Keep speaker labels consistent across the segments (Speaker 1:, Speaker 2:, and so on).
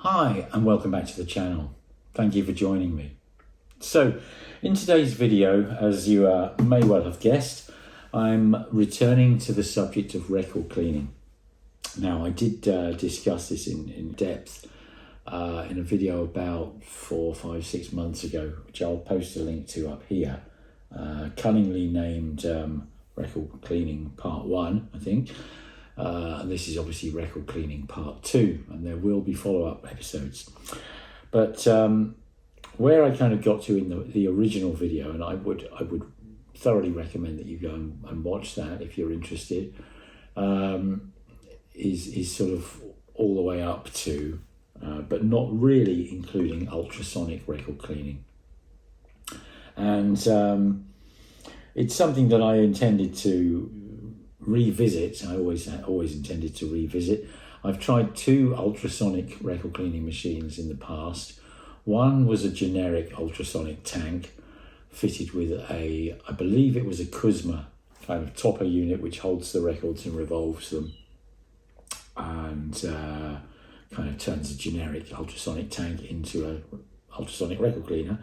Speaker 1: Hi and welcome back to the channel. Thank you for joining me. So in today's video, as you may well have guessed, I'm returning to the subject of record cleaning. Now I did discuss this in depth in a video about 4, 5, 6 months ago, which I'll post a link to up here, cunningly named record cleaning part 1, I think. And this is obviously record cleaning part 2, and there will be follow-up episodes. But where I kind of got to in the original video, and I would thoroughly recommend that you go and watch that if you're interested, is sort of all the way up to, but not really including ultrasonic record cleaning. And it's something that I intended to revisit. I always intended to revisit. I've tried 2 ultrasonic record cleaning machines in the past. One was a generic ultrasonic tank fitted with I believe it was a Kuzma kind of topper unit which holds the records and revolves them, and kind of turns a generic ultrasonic tank into an ultrasonic record cleaner.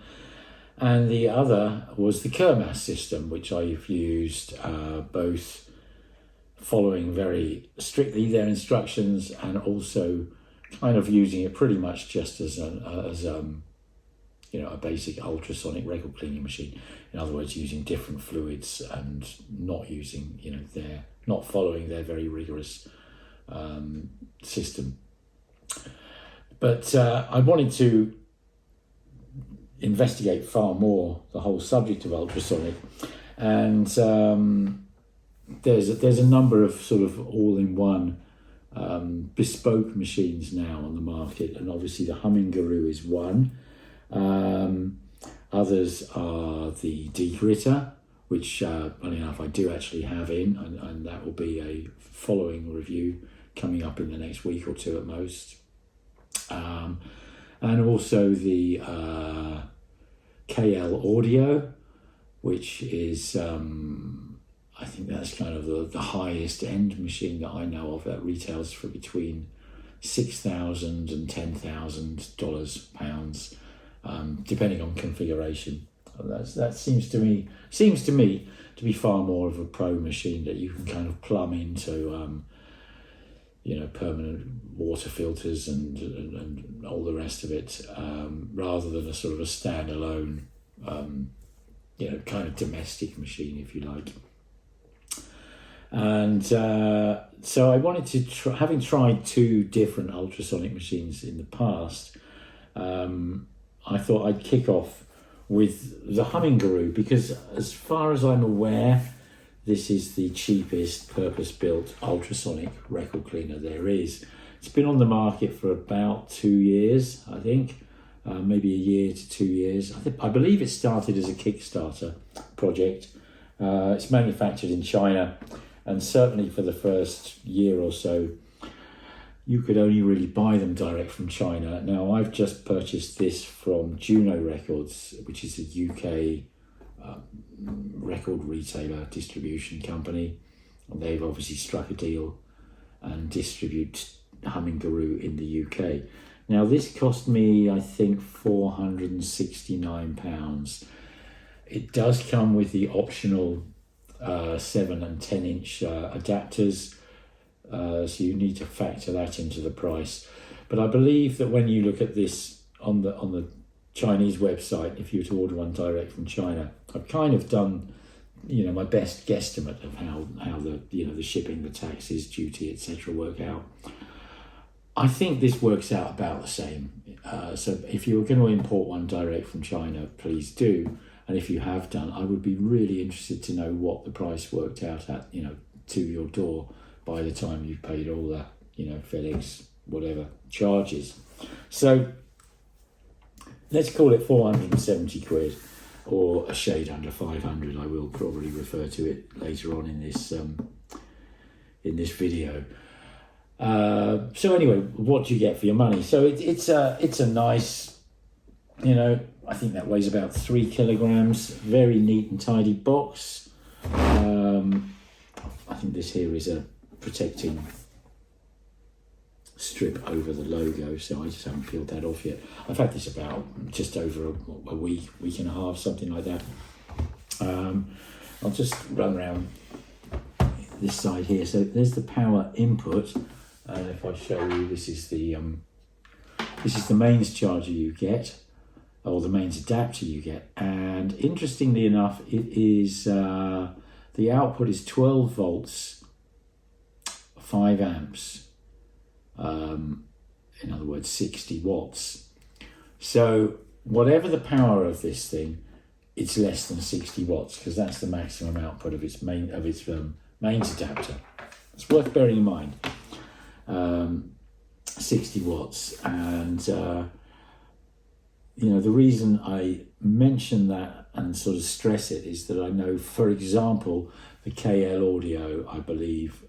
Speaker 1: And the other was the Kermas system, which I've used both following very strictly their instructions and also kind of using it pretty much just as a basic ultrasonic record cleaning machine. In other words, using different fluids and not using, not following their very rigorous system. But I wanted to investigate far more the whole subject of ultrasonic, and there's a number of sort of all-in-one bespoke machines now on the market, and obviously the HumminGuru is one. Others are the degritter, which funny enough I do actually have in, and that will be a following review coming up in the next week or 2 at most. And also the KL Audio, which is I think that's kind of the highest end machine that I know of, that retails for between $6,000 and $10,000 pounds, depending on configuration. That seems to me to be far more of a pro machine that you can kind of plumb into, permanent water filters and all the rest of it, rather than a sort of a standalone, kind of domestic machine, if you like. And so I wanted to having tried 2 different ultrasonic machines in the past, I thought I'd kick off with the HumminGuru, because as far as I'm aware, this is the cheapest purpose-built ultrasonic record cleaner there is. It's been on the market for about 2 years, I think, maybe a year to 2 years. I believe it started as a Kickstarter project. It's manufactured in China, and certainly for the first year or so, you could only really buy them direct from China. Now, I've just purchased this from Juno Records, which is a UK record retailer distribution company. And they've obviously struck a deal and distribute HumminGuru in the UK. Now, this cost me, I think, £469. It does come with the optional 7 and 10 inch adapters, so you need to factor that into the price. But I believe that when you look at this on the Chinese website, if you were to order one direct from China, I've kind of done my best guesstimate of how the shipping, the taxes, duty, etc. work out. I think this works out about the same. So if you're going to import one direct from China, please do. And if you have done, I would be really interested to know what the price worked out at, to your door by the time you've paid all the, FedEx, whatever, charges. So let's call it 470 quid, or a shade under 500. I will probably refer to it later on in this video. So anyway, what do you get for your money? So it's a nice, I think that weighs about 3 kilograms, very neat and tidy box. I think this here is a protecting strip over the logo, so I just haven't peeled that off yet. I've had this about just over a week and a half, something like that. I'll just run around this side here. So there's the power input, and if I show you, this is the mains charger you get, or the mains adapter you get. And interestingly enough, it is the output is 12 volts, 5 amps. In other words, 60 watts. So whatever the power of this thing, it's less than 60 watts, because that's the maximum output of its mains adapter. It's worth bearing in mind. 60 watts, and the reason I mention that and sort of stress it is that I know, for example, the KL Audio, I believe,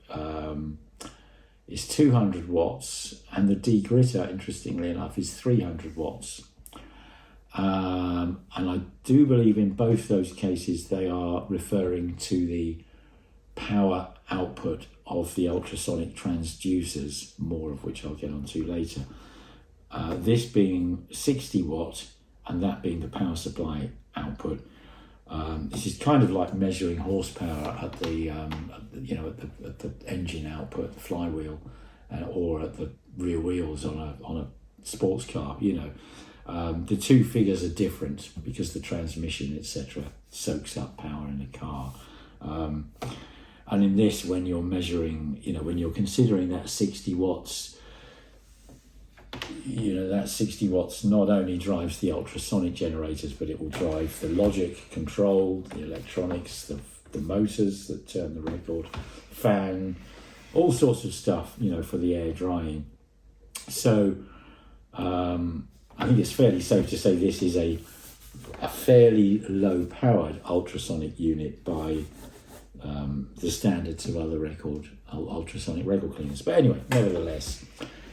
Speaker 1: is 200 watts, and the degritter, interestingly enough, is 300 watts. And I do believe in both those cases they are referring to the power output of the ultrasonic transducers, more of which I'll get onto later. This being 60 watt and that being the power supply output. This is kind of like measuring horsepower at the at the engine output, the flywheel, or at the rear wheels on a sports car. The two figures are different because the transmission, etc., soaks up power in the car. And in this, when you're measuring, when you're considering that 60 watts, that 60 watts not only drives the ultrasonic generators, but it will drive the logic, control, the electronics, the motors that turn the record, fan, all sorts of stuff, for the air drying. So I think it's fairly safe to say this is a fairly low-powered ultrasonic unit by the standards of other ultrasonic record cleaners. But anyway, nevertheless,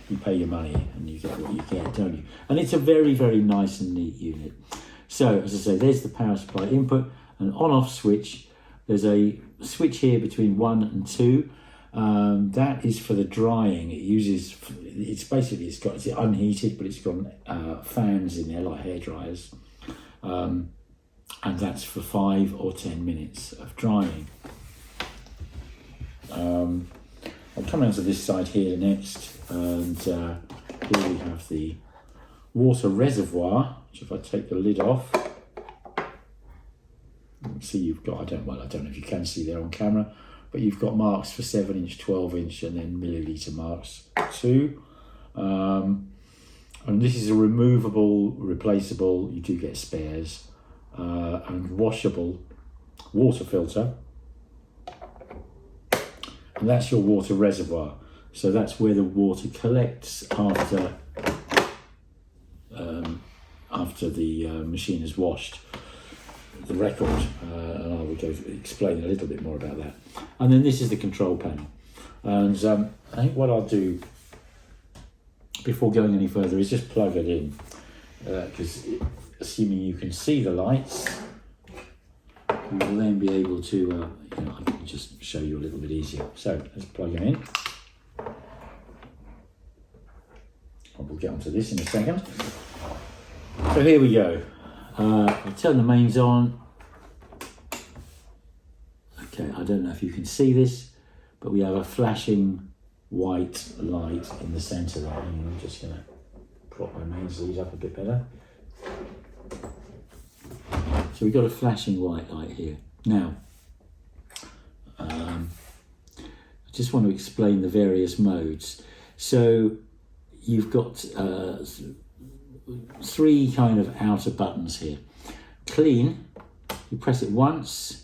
Speaker 1: you pay your money and you get what you get, don't you? And it's a very, very nice and neat unit. So, as I say, there's the power supply input, an on-off switch. There's a switch here between 1 and 2. That is for the drying. It's unheated, but it's got fans in there like hair dryers. And that's for 5 or 10 minutes of drying. I'll come around to this side here next, and here we have the water reservoir, which if I take the lid off, you can see you've got, I don't know if you can see there on camera, but you've got marks for 7-inch, 12-inch, and then milliliter marks too. And this is a removable, replaceable, you do get spares, and washable water filter. And that's your water reservoir. So that's where the water collects after the machine has washed the record. And I will explain a little bit more about that. And then this is the control panel. And I think what I'll do before going any further is just plug it in. Because assuming you can see the lights, you will then be able to, I can just show you a little bit easier. So let's plug them in. We'll get onto this in a second. So here we go. I'll turn the mains on. Okay, I don't know if you can see this, but we have a flashing white light in the centre there. And I'm just going to prop my mains lead up a bit better. So we've got a flashing white light here. Now, I just want to explain the various modes. So you've got 3 kind of outer buttons here. Clean, you press it once,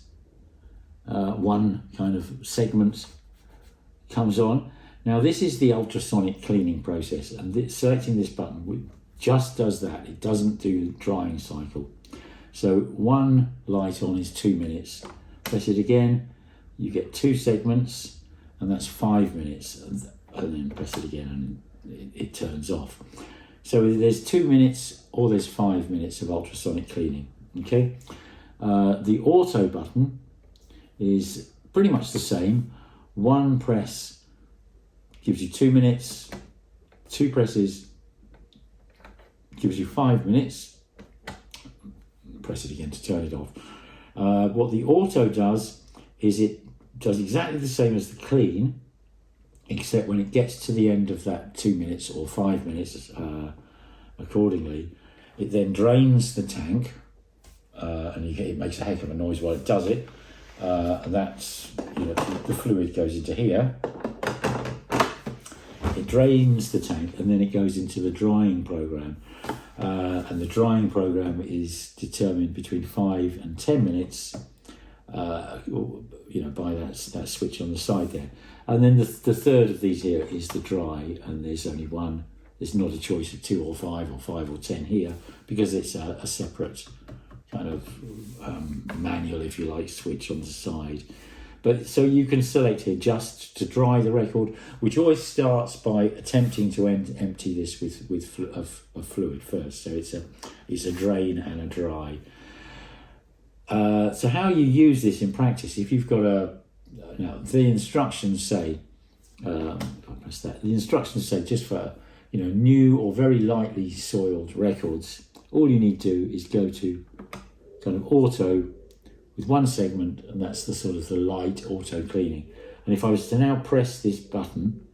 Speaker 1: one kind of segment comes on. Now this is the ultrasonic cleaning process, and selecting this button just does that. It doesn't do the drying cycle. So one light on is 2 minutes. Press it again, you get 2 segments, and that's 5 minutes. And then press it again, and it turns off. So there's 2 minutes or there's 5 minutes of ultrasonic cleaning. Okay. The auto button is pretty much the same. One press gives you 2 minutes, 2 presses gives you 5 minutes. Press it again to turn it off. What the auto does is it does exactly the same as the clean, except when it gets to the end of that 2 minutes or 5 minutes, accordingly, it then drains the tank, and it makes a heck of a noise while it does it. And that's, the fluid goes into here. It drains the tank, and then it goes into the drying program. And the drying program is determined between 5 and 10 minutes, by that switch on the side there. And then the third of these here is the dry, and there's only one. There's not a choice of 2 or 5 or 10 here, because it's a separate kind of manual, if you like, switch on the side. But so you can select here just to dry the record, which always starts by attempting to empty this with fluid first. So it's a drain and a dry. So how you use this in practice, if you've got the instructions say, if I press that, the instructions say just for new or very lightly soiled records, all you need to do is go to kind of auto with one segment, and that's the sort of the light auto cleaning. And if I was to now press this button,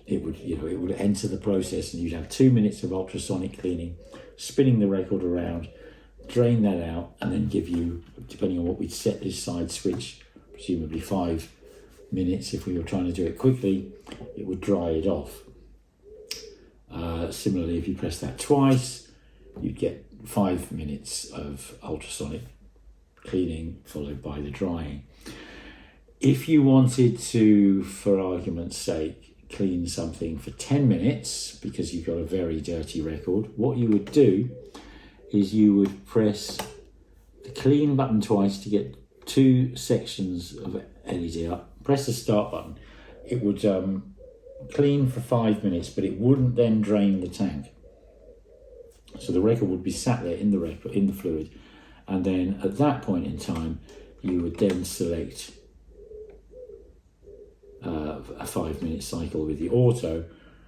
Speaker 1: it would enter the process, and you'd have 2 minutes of ultrasonic cleaning, spinning the record around, drain that out, and then give you, depending on what we'd set this side switch, presumably 5 minutes if we were trying to do it quickly, it would dry it off. Similarly, if you press that twice, you'd get 5 minutes of ultrasonic cleaning followed by the drying. If you wanted to, for argument's sake, clean something for 10 minutes because you've got a very dirty record, what you would do is you would press the clean button twice to get 2 sections of LED up, press the start button. It would clean for 5 minutes, but it wouldn't then drain the tank. So the record would be sat there in the fluid, and then at that point in time, you would then select a 5 minute cycle with the auto,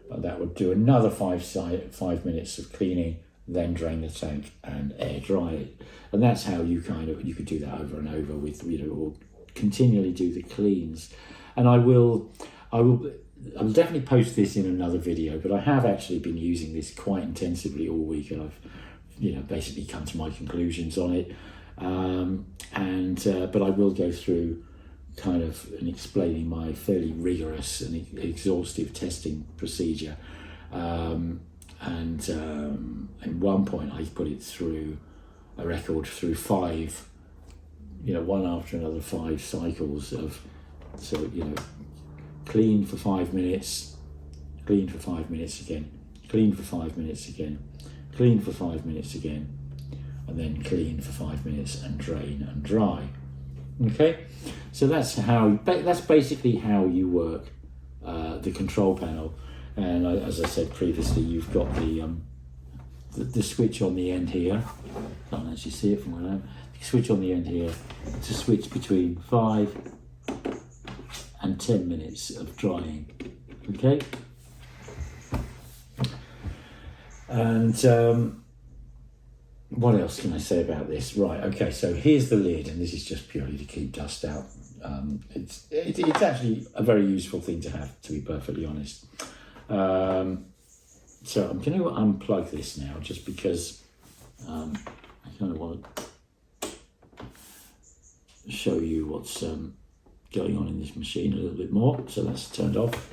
Speaker 1: but that would do another 5 minutes of cleaning, then drain the tank and air dry it. And that's how you could do that over and over with, or continually do the cleans. And I will definitely post this in another video, but I have actually been using this quite intensively all week, and I've basically come to my conclusions on it. But I will go through kind of and explaining my fairly rigorous and exhaustive testing procedure. At one point I put it through a record through 5, one after another 5 cycles of, clean for 5 minutes, clean for 5 minutes again, clean for 5 minutes again, clean for 5 minutes again, and then clean for 5 minutes and drain and dry. Okay, so that's basically how you work the control panel. And as I said previously, you've got the switch on the end here. Can't actually see it from where I am. The switch on the end here to switch between 5 and 10 minutes of drying. Okay, and what else can I say about this? Right, okay, so here's the lid, and this is just purely to keep dust out. It's actually a very useful thing to have, to be perfectly honest. So I'm going to unplug this now, just because I kind of want to show you what's going on in this machine a little bit more. So that's turned off.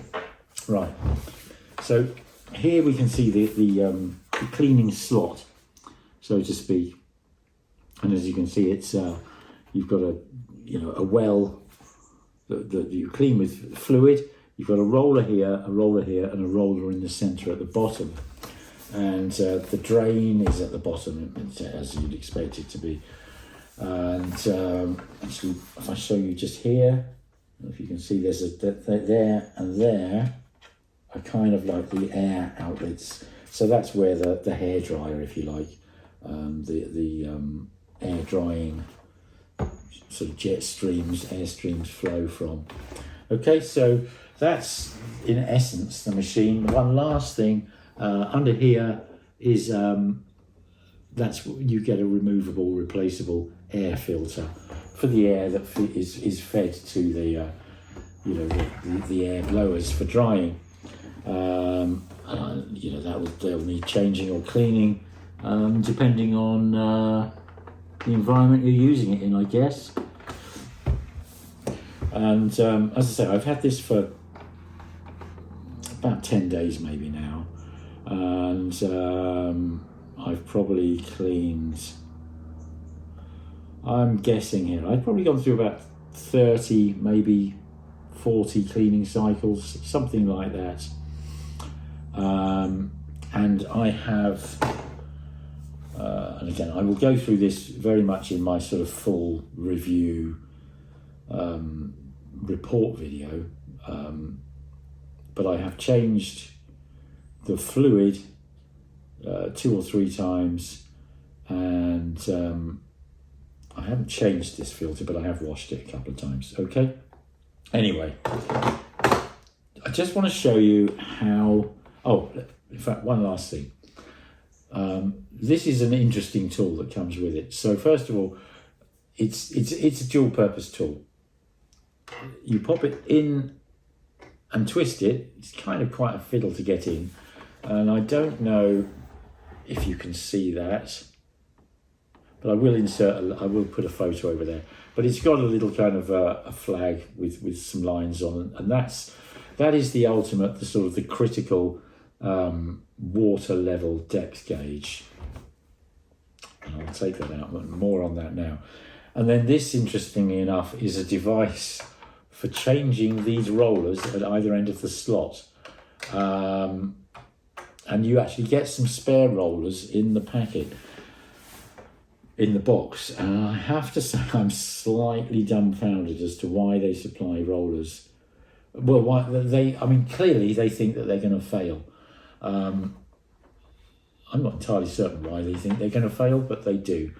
Speaker 1: Right, so here we can see the cleaning slot, so to speak, and as you can see, it's you've got a well that you clean with fluid. You've got a roller here, and a roller in the centre at the bottom, and the drain is at the bottom, as you'd expect it to be. And actually, if I show you just here, if you can see, there's there and there are kind of like the air outlets. So that's where the hairdryer, if you like, the air drying sort of air streams flow from. Okay, so that's in essence the machine. One last thing under here is that's you get a removable, replaceable air filter for the air that is fed to the the air blowers for drying. They'll need changing or cleaning depending on the environment you're using it in, I guess. And as I say, I've had this for about 10 days maybe now, and I've probably cleaned, I'm guessing here, I've probably gone through about 30, maybe 40 cleaning cycles, something like that. And I have, and again, I will go through this very much in my sort of full review report video, but I have changed the fluid 2 or 3 times, and I haven't changed this filter, but I have washed it a couple of times. Okay, anyway, I just want to show you how, in fact, one last thing. This is an interesting tool that comes with it. So first of all, it's a dual purpose tool. You pop it in and twist it. It's kind of quite a fiddle to get in, and I don't know if you can see that, but I will put a photo over there. But it's got a little kind of a flag with some lines on it, and that is the ultimate, the critical water level depth gauge. And I'll take that out, more on that now. And then this, interestingly enough, is a device for changing these rollers at either end of the slot. And you actually get some spare rollers in the packet, in the box. And I have to say, I'm slightly dumbfounded as to why they supply rollers. Well, clearly they think that they're going to fail. I'm not entirely certain why they think they're going to fail, but they do.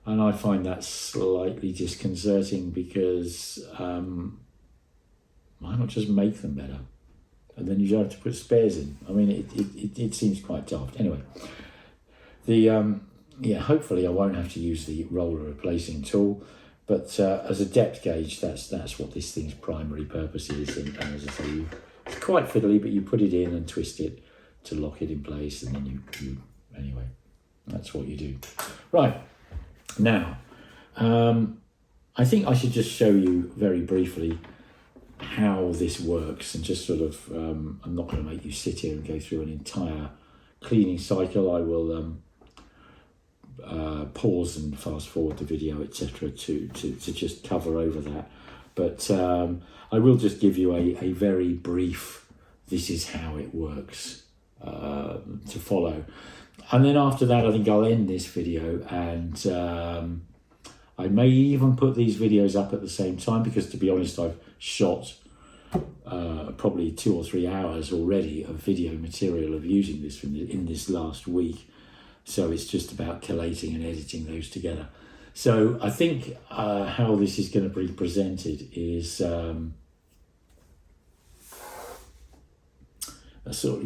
Speaker 1: And I find that slightly disconcerting, because why not just make them better? And then you don't have to put spares in. I mean, it seems quite daft. Anyway, hopefully I won't have to use the roller replacing tool, but as a depth gauge, that's what this thing's primary purpose is. And as I say, it's quite fiddly, but you put it in and twist it to lock it in place, and then you anyway, that's what you do. Right. Now, I think I should just show you very briefly how this works, and just I'm not going to make you sit here and go through an entire cleaning cycle. I will pause and fast forward the video, etc., to just cover over that. But I will just give you a very brief, this is how it works, to follow. And then after that, I think I'll end this video, and I may even put these videos up at the same time, because to be honest, I've shot probably 2 or 3 hours already of video material of using this in this last week. So it's just about collating and editing those together. So I think how this is going to be presented is this sort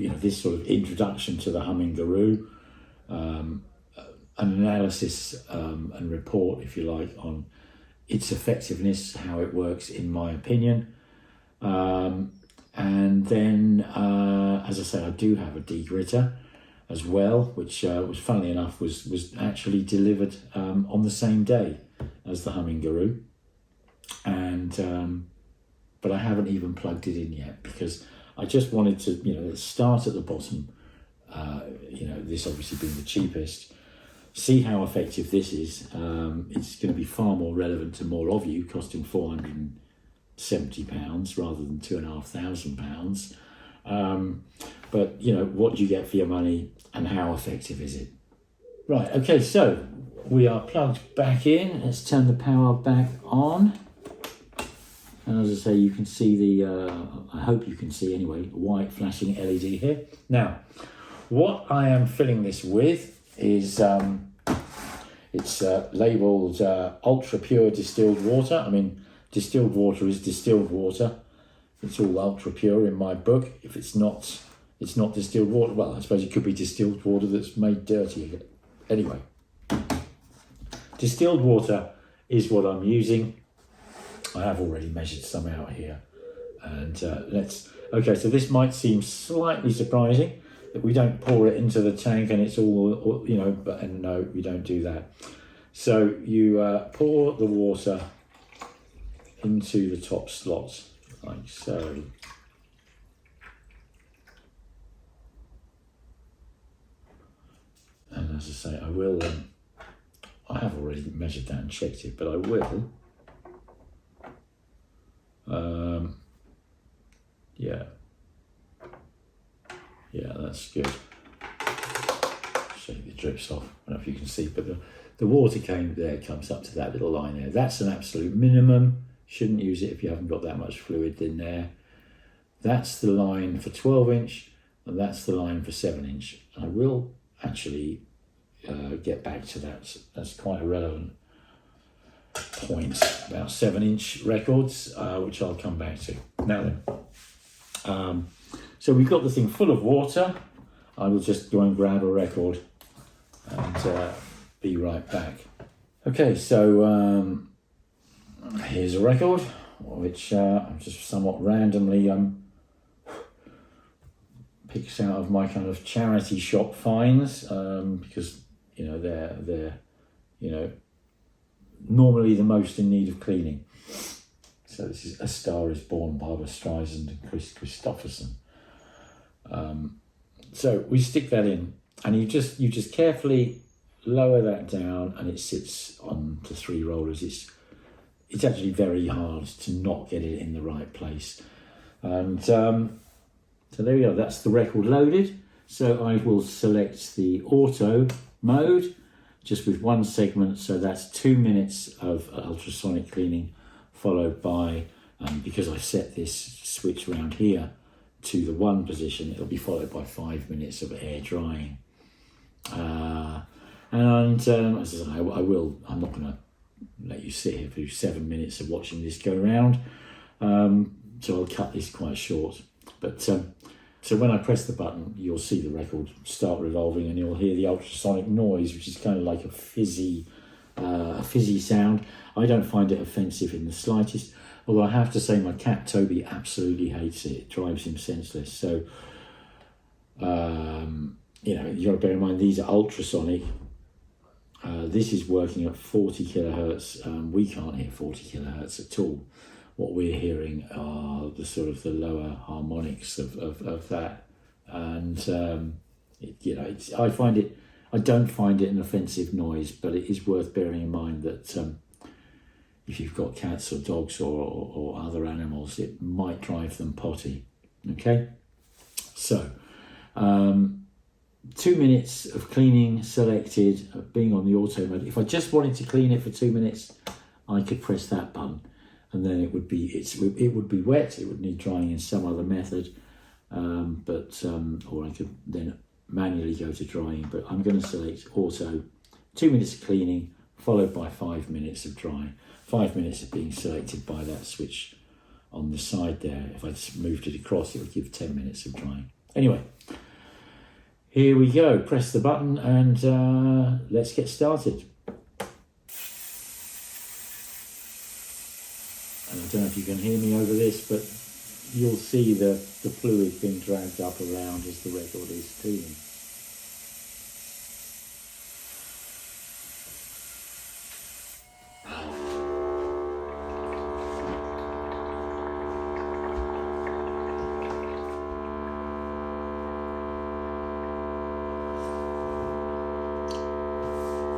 Speaker 1: of introduction to the HumminGuru, an analysis and report, if you like, on its effectiveness, how it works, in my opinion. And then, as I say, I do have a degritter as well, which funnily enough was actually delivered on the same day as the HumminGuru, and but I haven't even plugged it in yet, because I just wanted to start at the bottom, this obviously being the cheapest, see how effective this is. It's going to be far more relevant to more of you, costing £470 rather than £2,500. But what do you get for your money, and how effective is it? Right, okay, so we are plugged back in. Let's turn the power back on. And as I say, you can see I hope you can see anyway, white flashing LED here. Now, what I am filling this with is, it's labelled ultra pure distilled water. I mean, distilled water is distilled water. It's all ultra pure in my book. If it's not distilled water. Well, I suppose it could be distilled water that's made dirty. Anyway, distilled water is what I'm using. I have already measured some out here, and okay, so this might seem slightly surprising that we don't pour it into the tank and it's all, you know, and no, we don't do that. So you pour the water into the top slots, like so. And as I say, I will, I have already measured that and checked it, but I will, yeah, that's good. Shake the drips off. I don't know if you can see, but the water comes up to that little line there. That's an absolute minimum. Shouldn't use it if you haven't got that much fluid in there. That's the line for 12-inch, and that's the line for 7-inch. I will actually get back to that. That's quite a relevant point about 7-inch records, which I'll come back to. Now then, so we've got the thing full of water. I will just go and grab a record and be right back. Okay, so here's a record, which I'm just somewhat randomly picks out of my kind of charity shop finds, because you know they're you know normally the most in need of cleaning. So this is A Star Is Born, Barbra Streisand and Chris Christopherson. So we stick that in, and you just carefully lower that down, and it sits on the 3 rollers. It's actually very hard to not get it in the right place, and so there we go. That's the record loaded. So I will select the auto mode, just with 1 segment. So that's 2 minutes of ultrasonic cleaning, followed by, because I set this switch around here to the 1 position, it'll be followed by 5 minutes of air drying. And as I say, I'm not going to let you sit here for 7 minutes of watching this go around. So I'll cut this quite short. But so when I press the button, you'll see the record start revolving, and you'll hear the ultrasonic noise, which is kind of like a fizzy sound. I don't find it offensive in the slightest, although I have to say my cat Toby absolutely hates it. It drives him senseless. So, you know, you've got to bear in mind these are ultrasonic. This is working at 40 kilohertz. We can't hear 40 kilohertz at all. What we're hearing are the sort of the lower harmonics of that, and I don't find it an offensive noise, but it is worth bearing in mind that if you've got cats or dogs or other animals, it might drive them potty. Okay, so 2 minutes of cleaning selected, being on the auto mode. If I just wanted to clean it for 2 minutes, I could press that button, and then it would be wet. It would need drying in some other method, or I could then manually go to drying. But I'm going to select auto. 2 minutes of cleaning, followed by 5 minutes of drying. 5 minutes of being selected by that switch on the side there. If I just moved it across, it would give 10 minutes of drying. Anyway, here we go. Press the button and let's get started. And I don't know if you can hear me over this, but you'll see the fluid being dragged up around as the record is cleaning.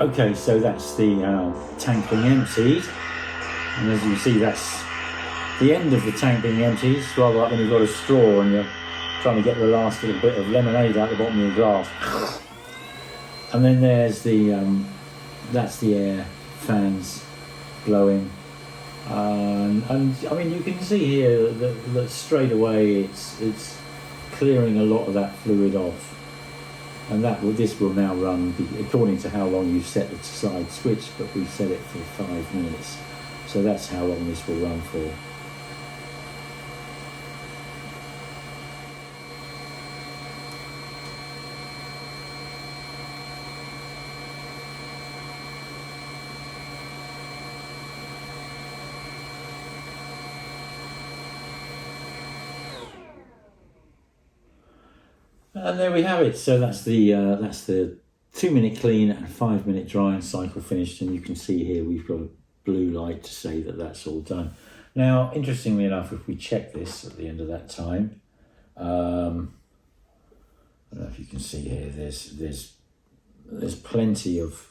Speaker 1: Okay, so that's the tank being emptied, and as you see, that's the end of the tank being emptied. It's rather like when you've got a straw and you're trying to get the last little bit of lemonade out the bottom of your glass. And then there's that's the air fans blowing, and I mean you can see here that straight away it's clearing a lot of that fluid off. And this will now run according to how long you've set the side switch, but we set it for 5 minutes. So that's how long this will run for. And there we have it. So that's the 2-minute clean and 5-minute drying cycle finished. And you can see here we've got a blue light to say that that's all done. Now, interestingly enough, if we check this at the end of that time, I don't know if you can see here, there's plenty of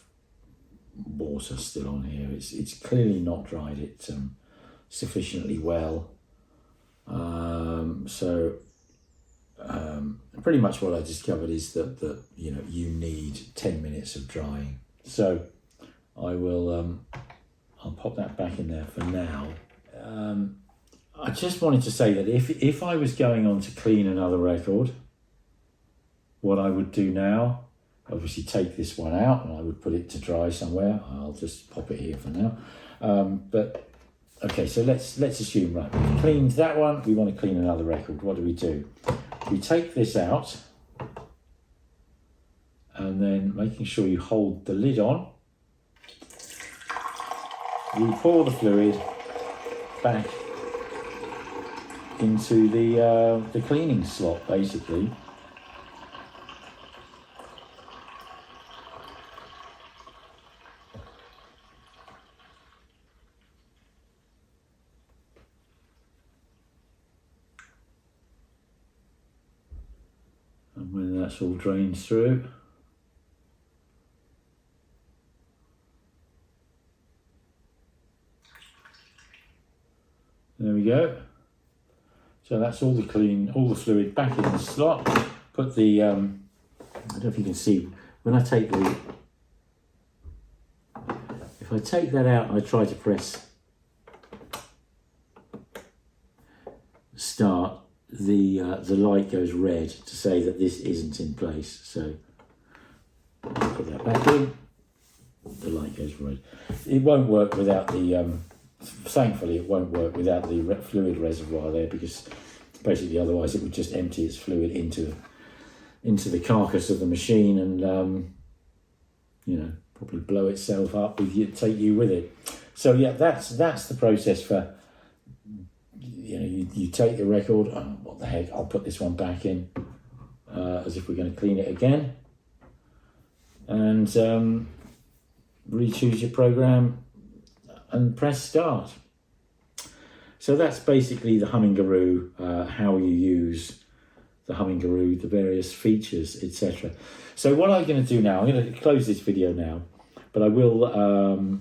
Speaker 1: water still on here. It's clearly not dried it sufficiently well. Pretty much what I discovered is that you need 10 minutes of drying. So I will I'll pop that back in there for now. I just wanted to say that if I was going on to clean another record, what I would do now, obviously take this one out and I would put it to dry somewhere. I'll just pop it here for now. But okay, so let's assume, right, we've cleaned that one, we want to clean another record. What do? We take this out and then making sure you hold the lid on, we pour the fluid back into the cleaning slot, basically. And when that's all drained through, there we go. So that's all the fluid back in the slot. Put the, I don't know if you can see, when I take if I take that out and I try to press start, the light goes red to say that this isn't in place. So put that back in, the light goes red. It won't work without the, thankfully it won't work without the fluid reservoir there, because basically otherwise it would just empty its fluid into the carcass of the machine and probably blow itself up take you with it. So yeah, that's the process for, you take the record, oh, what the heck, I'll put this one back in as if we're going to clean it again, and re-choose your program and press start. So that's basically the HumminGuru, how you use the HumminGuru, the various features, etc. So what I'm going to do now, I'm going to close this video now, but I will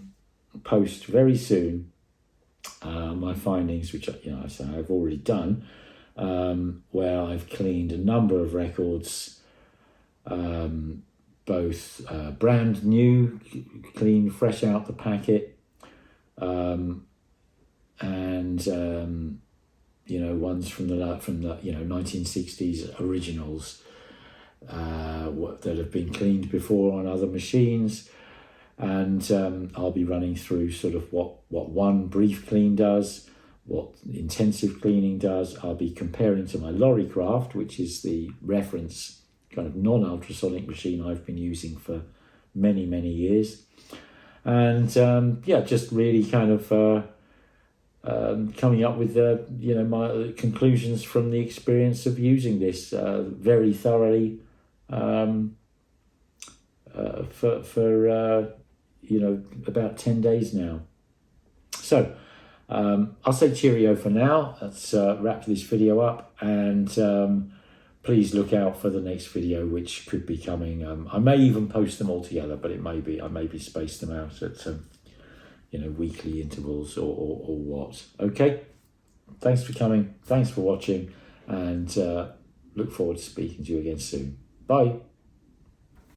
Speaker 1: post very soon my findings, which I've already done, where I've cleaned a number of records, both brand new, clean, fresh out the packet, and ones from the 1960s originals that have been cleaned before on other machines. And I'll be running through sort of what one brief clean does, what intensive cleaning does. I'll be comparing to my Lorrycraft, which is the reference kind of non-ultrasonic machine I've been using for many years. And just really kind of coming up with my conclusions from the experience of using this very thoroughly for about 10 days now. So I'll say cheerio for now. Let's wrap this video up, and please look out for the next video, which could be coming. I may even post them all together, but I may be spaced them out at weekly intervals or what. Okay, thanks for coming, thanks for watching, and look forward to speaking to you again soon. Bye.